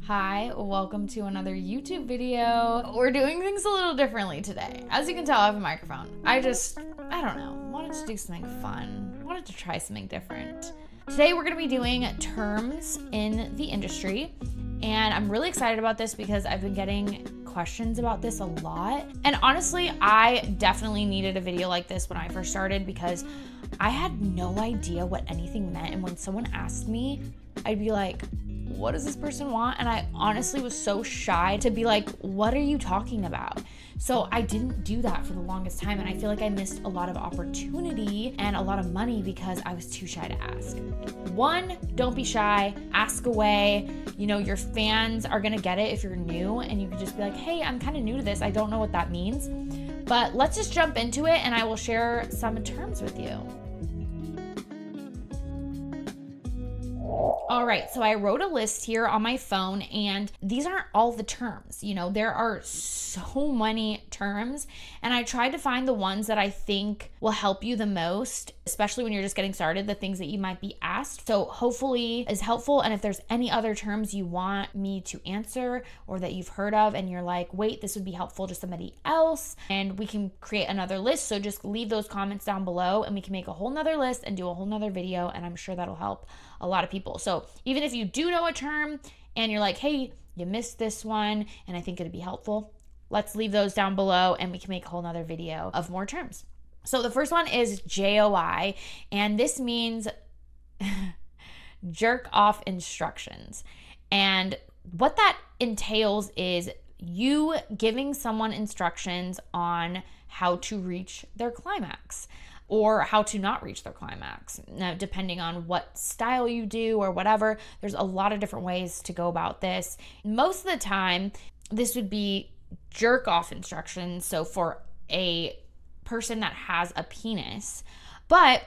Hi, welcome to another YouTube video. We're doing things a little differently today. As you can tell, I have a microphone. I don't know, wanted to do something fun. Wanted to try something different. Today we're gonna be doing terms in the industry. And I'm really excited about this because I've been getting questions about this a lot. And honestly, I definitely needed a video like this when I first started because I had no idea what anything meant. And when someone asked me, I'd be like, what does this person want? And I honestly was so shy to be like, what are you talking about? So I didn't do that for the longest time. And I feel like I missed a lot of opportunity and a lot of money because I was too shy to ask. One, don't be shy, ask away. You know, your fans are gonna get it if you're new, and you can just be like, hey, I'm kind of new to this. I don't know what that means. But let's just jump into it and I will share some terms with you. All right, so I wrote a list here on my phone, and these aren't all the terms. You know, there are so many terms, and I tried to find the ones that I think will help you the most, especially when you're just getting started, the things that you might be asked. So hopefully is helpful. And if there's any other terms you want me to answer or that you've heard of and you're like, wait, this would be helpful to somebody else, and we can create another list. So just leave those comments down below and we can make a whole nother list and do a whole nother video, and I'm sure that'll help a lot of people. So even if you do know a term and you're like, hey, you missed this one and I think it'd be helpful, let's leave those down below and we can make a whole nother video of more terms. So the first one is JOI, and this means jerk off instructions. And what that entails is you giving someone instructions on how to reach their climax, or how to not reach their climax. Now, depending on what style you do or whatever, there's a lot of different ways to go about this. Most of the time, this would be jerk off instructions. So for a person that has a penis, but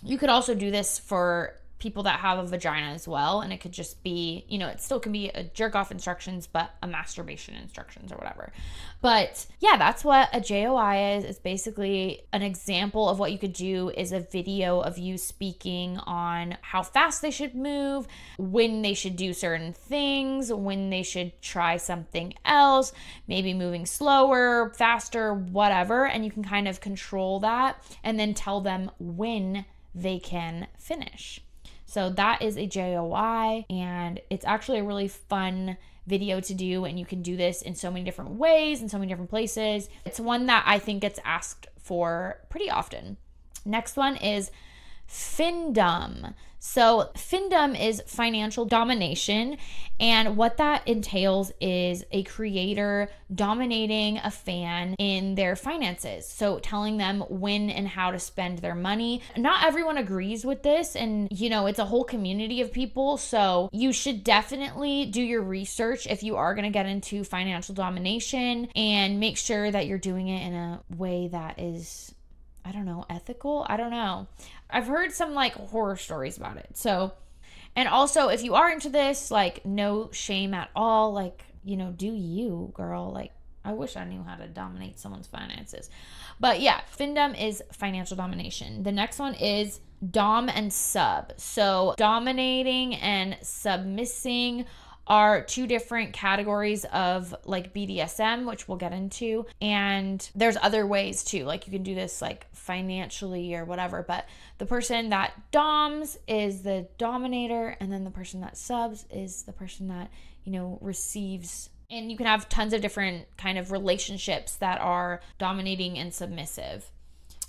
you could also do this for people that have a vagina as well. And it could just be, you know, it still can be a jerk off instructions, but a masturbation instructions or whatever. But yeah, that's what a JOI is. It's basically an example of what you could do is a video of you speaking on how fast they should move, when they should do certain things, when they should try something else, maybe moving slower, faster, whatever. And you can kind of control that and then tell them when they can finish. So that is a JOI, and it's actually a really fun video to do, and you can do this in so many different ways, in so many different places. It's one that I think gets asked for pretty often. Next one is FINDOM. So FINDOM is financial domination, and what that entails is a creator dominating a fan in their finances. So telling them when and how to spend their money. Not everyone agrees with this, and you know, it's a whole community of people, so you should definitely do your research if you are going to get into financial domination, and make sure that you're doing it in a way that is, I don't know, ethical? I don't know. I've heard some like horror stories about it. So, and also if you are into this, like no shame at all. Like, you know, do you, girl. Like, I wish I knew how to dominate someone's finances. But yeah, FINDOM is financial domination. The next one is dom and sub. So dominating and submissing are two different categories of like BDSM, which we'll get into. And there's other ways too. Like you can do this like financially or whatever, but the person that doms is the dominator, and then the person that subs is the person that, you know, receives. And you can have tons of different kind of relationships that are dominating and submissive.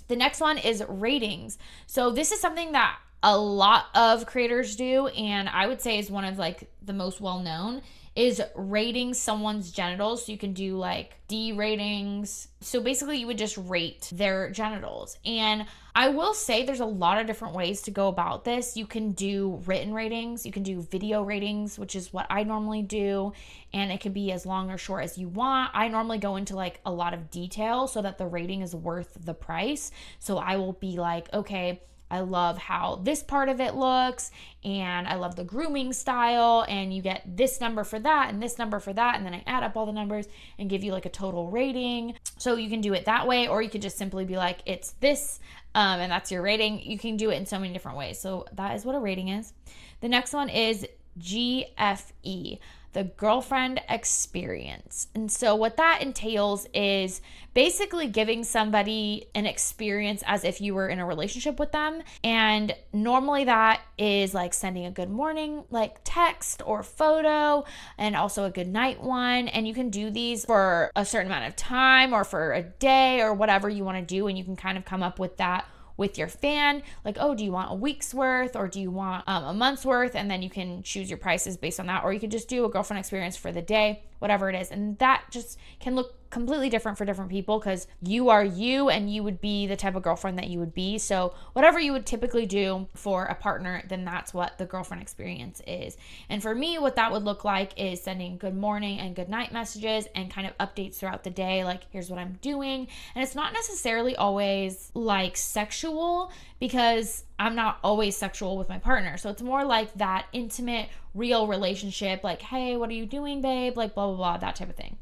The next one is ratings. So this is something that a lot of creators do, and I would say is one of like the most well-known, is rating someone's genitals. So you can do like D ratings. So basically you would just rate their genitals. And I will say there's a lot of different ways to go about this. You can do written ratings, you can do video ratings, which is what I normally do, and it can be as long or short as you want. I normally go into like a lot of detail so that the rating is worth the price. So I will be like, okay, I love how this part of it looks, and I love the grooming style, and you get this number for that and this number for that, and then I add up all the numbers and give you like a total rating. So you can do it that way, or you could just simply be like, it's this, and that's your rating. You can do it in so many different ways. So that is what a rating is. The next one is GFE. the girlfriend experience. And so what that entails is basically giving somebody an experience as if you were in a relationship with them. And normally that is like sending a good morning, like text or photo, and also a good night one. And you can do these for a certain amount of time or for a day or whatever you want to do. And you can kind of come up with that with your fan, like, oh, do you want a week's worth or do you want a month's worth? And then you can choose your prices based on that, or you can just do a girlfriend experience for the day, whatever it is. And that just can look completely different for different people because you are you and you would be the type of girlfriend that you would be. So whatever you would typically do for a partner, then that's what the girlfriend experience is. And for me, what that would look like is sending good morning and good night messages and kind of updates throughout the day, like here's what I'm doing. And it's not necessarily always like sexual because I'm not always sexual with my partner. So it's more like that intimate, real relationship, like, hey, what are you doing, babe? Like blah, blah, blah, that type of thing.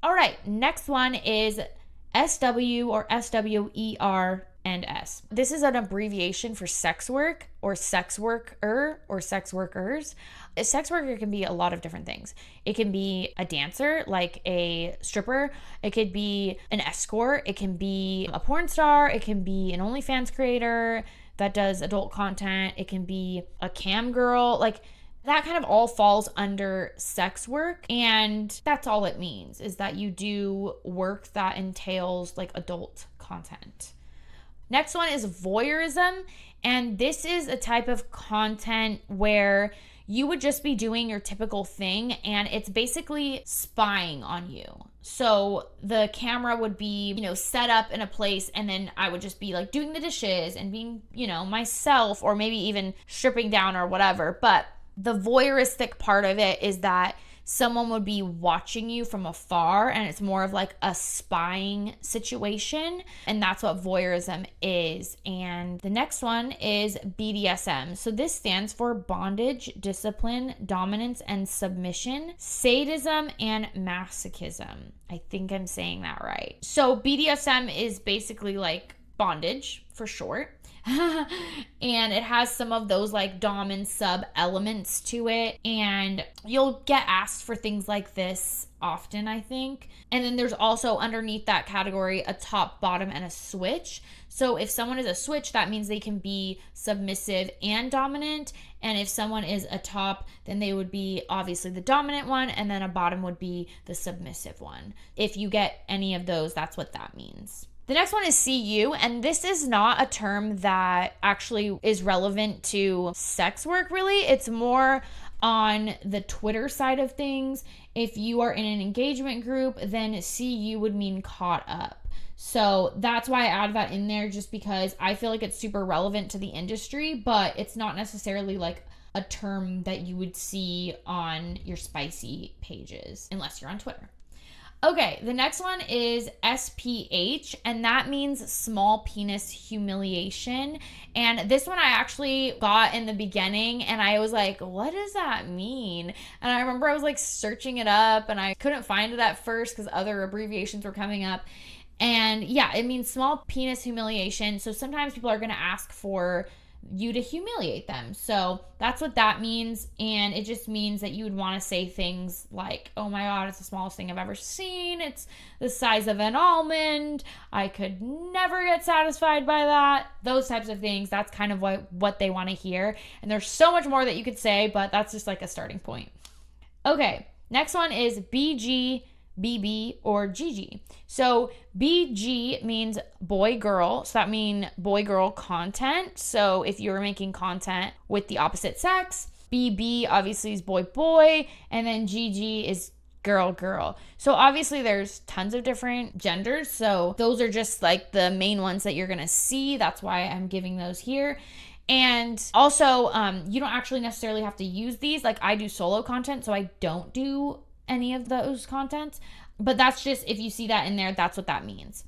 All right, next one is SW or SWer and S. This is an abbreviation for sex work or sex worker or sex workers. A sex worker can be a lot of different things. It can be a dancer, like a stripper. It could be an escort. It can be a porn star. It can be an OnlyFans creator that does adult content. It can be a cam girl. Like that kind of all falls under sex work. And that's all it means, is that you do work that entails like adult content. Next one is voyeurism. And this is a type of content where you would just be doing your typical thing and it's basically spying on you. So the camera would be, set up in a place and then I would just be like doing the dishes and being, myself, or maybe even stripping down or whatever. But the voyeuristic part of it is that someone would be watching you from afar and it's more of like a spying situation. And that's what voyeurism is. And the next one is BDSM. So this stands for bondage, discipline, dominance, and submission, sadism, and masochism. I think I'm saying that right. So BDSM is basically like bondage for short. And it has some of those like dom and sub elements to it, and you'll get asked for things like this often, I think. And then there's also underneath that category a top, bottom, and a switch. So if someone is a switch, that means they can be submissive and dominant. And if someone is a top, then they would be obviously the dominant one, and then a bottom would be the submissive one. If you get any of those, that's what that means. The next one is CU, and this is not a term that actually is relevant to sex work, really. It's more on the Twitter side of things. If you are in an engagement group, then CU would mean caught up. So that's why I add that in there, just because I feel like it's super relevant to the industry, but it's not necessarily like a term that you would see on your spicy pages, unless you're on Twitter. Okay, the next one is SPH, and that means small penis humiliation. And this one I actually got in the beginning, and I was like, what does that mean? And I remember I was like searching it up, and I couldn't find it at first because other abbreviations were coming up. And yeah, it means small penis humiliation. So sometimes people are going to ask for you to humiliate them. So that's what that means. And it just means that you would want to say things like, oh my God, it's the smallest thing I've ever seen. It's the size of an almond. I could never get satisfied by that. Those types of things. That's kind of what they want to hear. And there's so much more that you could say, but that's just like a starting point. Okay, next one is BG, BB, or GG. So BG means boy girl. So that means boy girl content. So if you're making content with the opposite sex, BB obviously is boy boy, and then GG is girl girl. So obviously there's tons of different genders. So those are just like the main ones that you're gonna see. That's why I'm giving those here. And also, you don't actually necessarily have to use these. Like I do solo content, so I don't do any of those contents, but that's just, if you see that in there, that's what that means.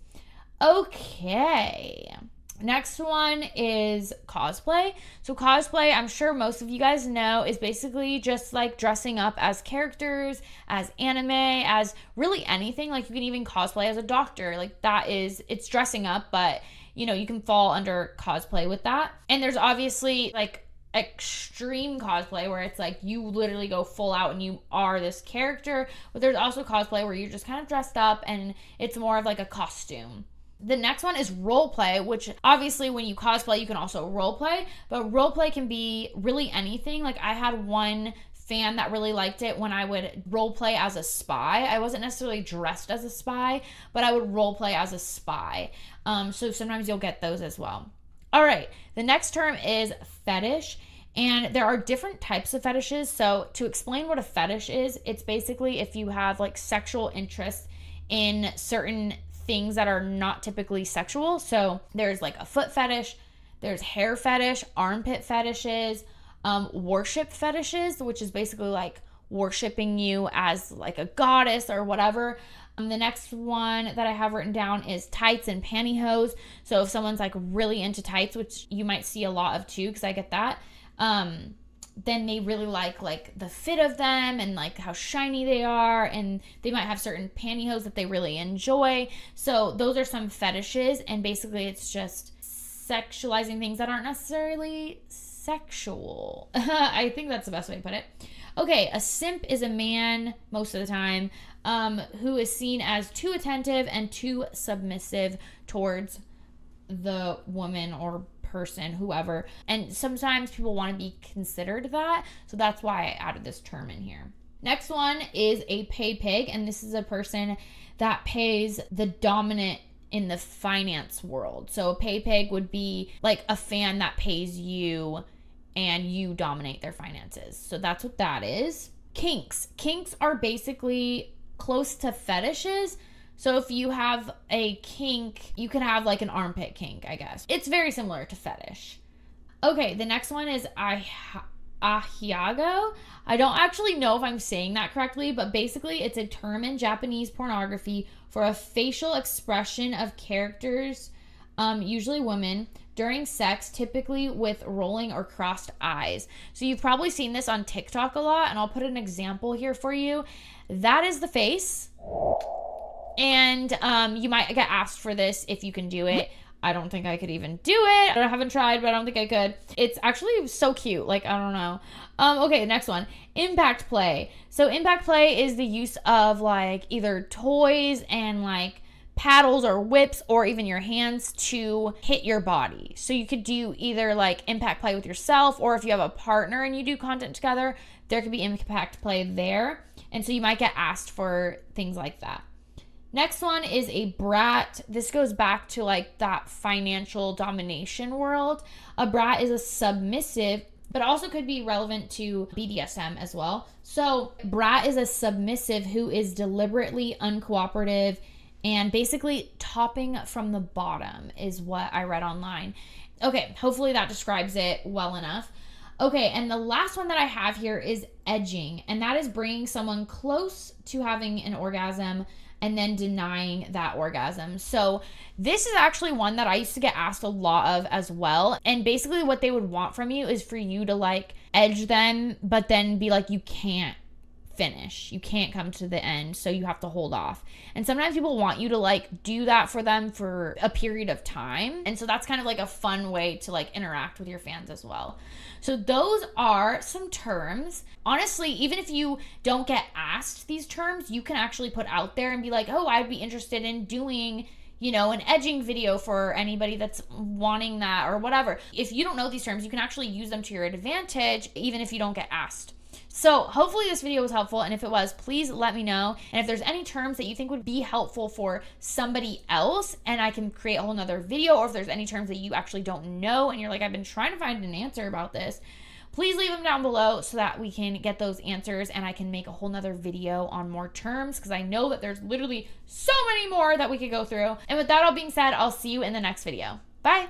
Okay, next one is cosplay. So cosplay, I'm sure most of you guys know, is basically just like dressing up as characters, as anime, as really anything. Like you can even cosplay as a doctor. Like that is, it's dressing up, but you know, you can fall under cosplay with that. And there's obviously like extreme cosplay where it's like you literally go full out and you are this character, but there's also cosplay where you're just kind of dressed up and it's more of like a costume. The next one is role play, which obviously when you cosplay, you can also role play, but role play can be really anything. Like I had one fan that really liked it when I would role play as a spy. I wasn't necessarily dressed as a spy, but I would role play as a spy. So sometimes you'll get those as well. All right, the next term is fetish, and there are different types of fetishes. So to explain what a fetish is, it's basically if you have like sexual interest in certain things that are not typically sexual. So there's like a foot fetish, there's hair fetish, armpit fetishes, worship fetishes, which is basically like worshiping you as like a goddess or whatever. The next one that I have written down is tights and pantyhose. So if someone's like really into tights, which you might see a lot of too, because I get that, then they really like the fit of them and like how shiny they are, and they might have certain pantyhose that they really enjoy. So those are some fetishes, and basically it's just sexualizing things that aren't necessarily sexual. I think that's the best way to put it. Okay, a simp is a man most of the time who is seen as too attentive and too submissive towards the woman or person, whoever. And sometimes people want to be considered that. So that's why I added this term in here. Next one is a pay pig. And this is a person that pays the dominant in the finance world. So a pay pig would be like a fan that pays you and you dominate their finances. So that's what that is. Kinks. Kinks are basically close to fetishes. So if you have a kink, you can have like an armpit kink, I guess. It's very similar to fetish. Okay, the next one is ahiago. I don't actually know if I'm saying that correctly, but basically it's a term in Japanese pornography for a facial expression of characters, usually women, during sex, typically with rolling or crossed eyes. So you've probably seen this on TikTok a lot, and I'll put an example here for you. That is the face. And you might get asked for this if you can do it. I don't think I could even do it. I haven't tried, but I don't think I could. It's actually so cute. Like, I don't know. Okay, next one. Impact play. So impact play is the use of like either toys and like paddles or whips or even your hands to hit your body. So you could do either like impact play with yourself, or if you have a partner and you do content together, there could be impact play there. And so you might get asked for things like that. Next one is a brat. This goes back to like that financial domination world. A brat is a submissive, but also could be relevant to BDSM as well. So brat is a submissive who is deliberately uncooperative and basically topping from the bottom is what I read online. Okay, hopefully that describes it well enough. Okay, and the last one that I have here is edging, and that is bringing someone close to having an orgasm and then denying that orgasm. So this is actually one that I used to get asked a lot of as well. And basically what they would want from you is for you to like edge them, but then be like, you can't finish. You can't come to the end, so you have to hold off. And sometimes people want you to like do that for them for a period of time. And so that's kind of like a fun way to like interact with your fans as well. So those are some terms. Honestly, even if you don't get asked these terms, you can actually put out there and be like, oh, I'd be interested in doing, you know, an edging video for anybody that's wanting that or whatever. If you don't know these terms, you can actually use them to your advantage, even if you don't get asked. So hopefully this video was helpful, and if it was, please let me know. And if there's any terms that you think would be helpful for somebody else and I can create a whole nother video, or if there's any terms that you actually don't know and you're like, I've been trying to find an answer about this, please leave them down below so that we can get those answers and I can make a whole nother video on more terms, because I know that there's literally so many more that we could go through. And with that all being said, I'll see you in the next video. Bye.